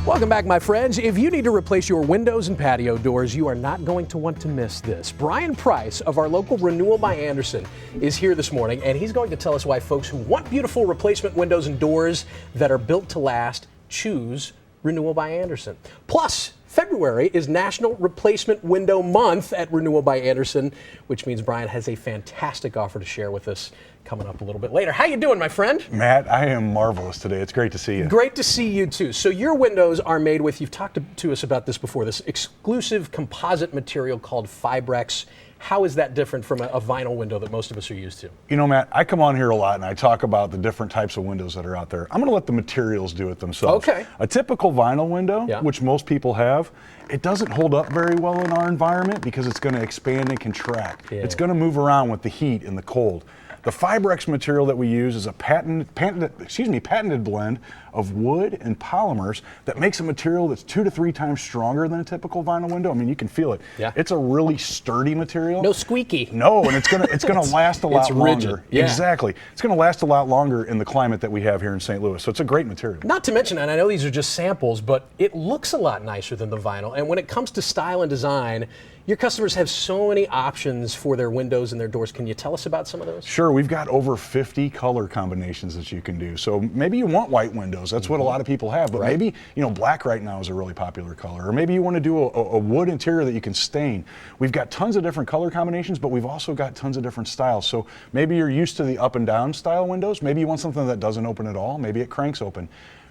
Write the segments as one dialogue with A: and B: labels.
A: Welcome back, my friends. If you need to replace your windows and patio doors, you are not going to want to miss this. Brian Price of our local Renewal by Andersen is here this morning, and he's going to tell us why folks who want beautiful replacement windows and doors that are built to last choose Renewal by Andersen. Plus, February is National Replacement Window Month at Renewal by Andersen, which means Brian has a fantastic offer to share with us coming up a little bit later. How you doing, my friend?
B: Matt, I am marvelous today. It's great to see you.
A: Great to see you too. So your windows are made with, you've talked to us about this before, this exclusive composite material called Fibrex. How is that different from a vinyl window that most of us are used to?
B: You know, Matt, I come on here a lot and I talk about the different types of windows that are out there. I'm going to let the materials do it themselves.
A: Okay.
B: A typical vinyl window, which most people have, it doesn't hold up very well in our environment because it's going to expand and contract. It's going to move around with the heat and the cold. The Fibrex material that we use is a patented blend of wood and polymers that makes a material that's 2 to 3 times stronger than a typical vinyl window. I mean, you can feel it. Yeah. It's a really sturdy material.
A: No squeaky.
B: No, and it's gonna last a lot longer.
A: Rigid. Yeah.
B: Exactly. It's gonna last a lot longer in the climate that we have here in St. Louis. So it's a great material.
A: Not to mention, and I know these are just samples, but it looks a lot nicer than the vinyl. And when it comes to style and design, your customers have so many options for their windows and their doors. Can you tell us about some of those?
B: Sure, we've got over 50 color combinations that you can do. So maybe you want white windows. That's what a lot of people have, but maybe, you know, black right now is a really popular color. Or maybe you want to do a wood interior that you can stain. We've got tons of different color combinations, but we've also got tons of different styles. So maybe you're used to the up and down style windows. Maybe you want something that doesn't open at all. Maybe it cranks open.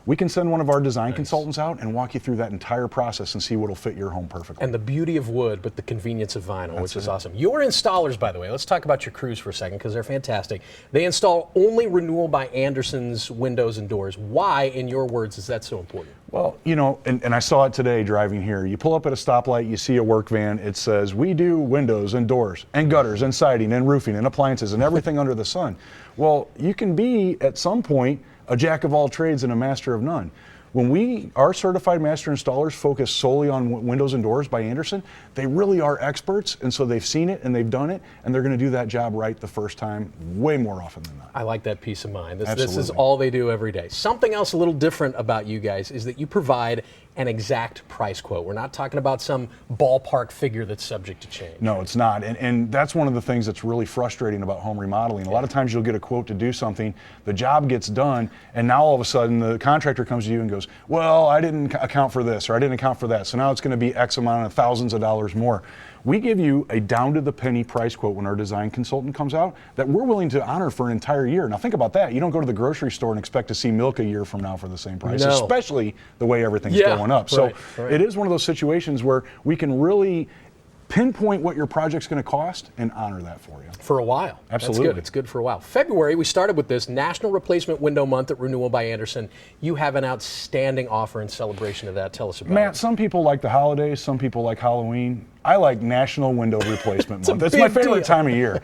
B: We can send one of our design consultants out and walk you through that entire process and see what'll fit your home perfectly.
A: And the beauty of wood, but the convenience of vinyl, which is awesome. Your installers, by the way, let's talk about your crews for a second because they're fantastic. They install only Renewal by Andersen's windows and doors. Why, in your words, is that so important?
B: Well, you know, and I saw it today driving here. You pull up at a stoplight, you see a work van. It says, we do windows and doors and gutters and siding and roofing and appliances and everything under the sun. Well, you can be, at some point, a jack of all trades and a master of none. When our certified master installers focus solely on windows and doors by Andersen, they really are experts, and so they've seen it and they've done it, and they're going to do that job right the first time way more often than not.
A: I like that peace of mind. This is all they do every day. Something else a little different about you guys is that you provide an exact price quote. We're not talking about some ballpark figure that's subject to change.
B: No, it's not. And that's one of the things that's really frustrating about home remodeling. A lot of times you'll get a quote to do something, the job gets done, and now all of a sudden the contractor comes to you and goes, well, I didn't account for this or I didn't account for that. So now it's going to be X amount of thousands of dollars more. We give you a down to the penny price quote when our design consultant comes out that we're willing to honor for an entire year. Now think about that. You don't go to the grocery store and expect to see milk a year from now for the same price, especially the way everything's going up. So it is one of those situations where we can really pinpoint what your project's going to cost and honor that for you.
A: For a while.
B: Absolutely.
A: That's good. It's good for a while. February, we started with this National Replacement Window Month at Renewal by Andersen. You have an outstanding offer in celebration of that. Tell us about it.
B: Matt, some people like the holidays, some people like Halloween. I like National Window Replacement Month. It's my favorite time of year.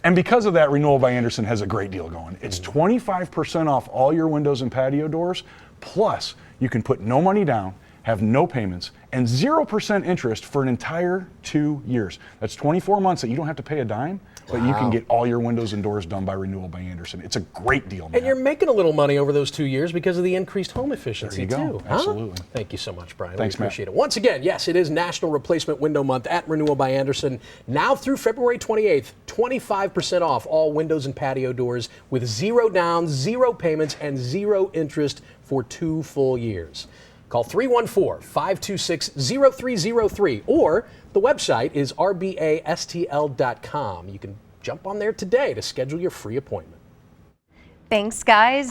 B: And because of that, Renewal by Andersen has a great deal going. It's 25% off all your windows and patio doors, plus you can put no money down, have no payments, and 0% interest for an entire 2 years. That's 24 months that you don't have to pay a dime, but you can get all your windows and doors done by Renewal by Andersen. It's a great deal, man.
A: And you're making a little money over those 2 years because of the increased home efficiency,
B: there you go.
A: too.
B: Absolutely.
A: Thank you so much, Brian.
B: Thanks,
A: we appreciate
B: Matt.
A: it. Once again, yes, it is National Replacement Window Month at Renewal by Andersen. Now through February 28th, 25% off all windows and patio doors with 0 down, 0 payments, and 0 interest for 2 full years. Call 314-526-0303, or the website is rbastl.com. You can jump on there today to schedule your free appointment.
C: Thanks, guys.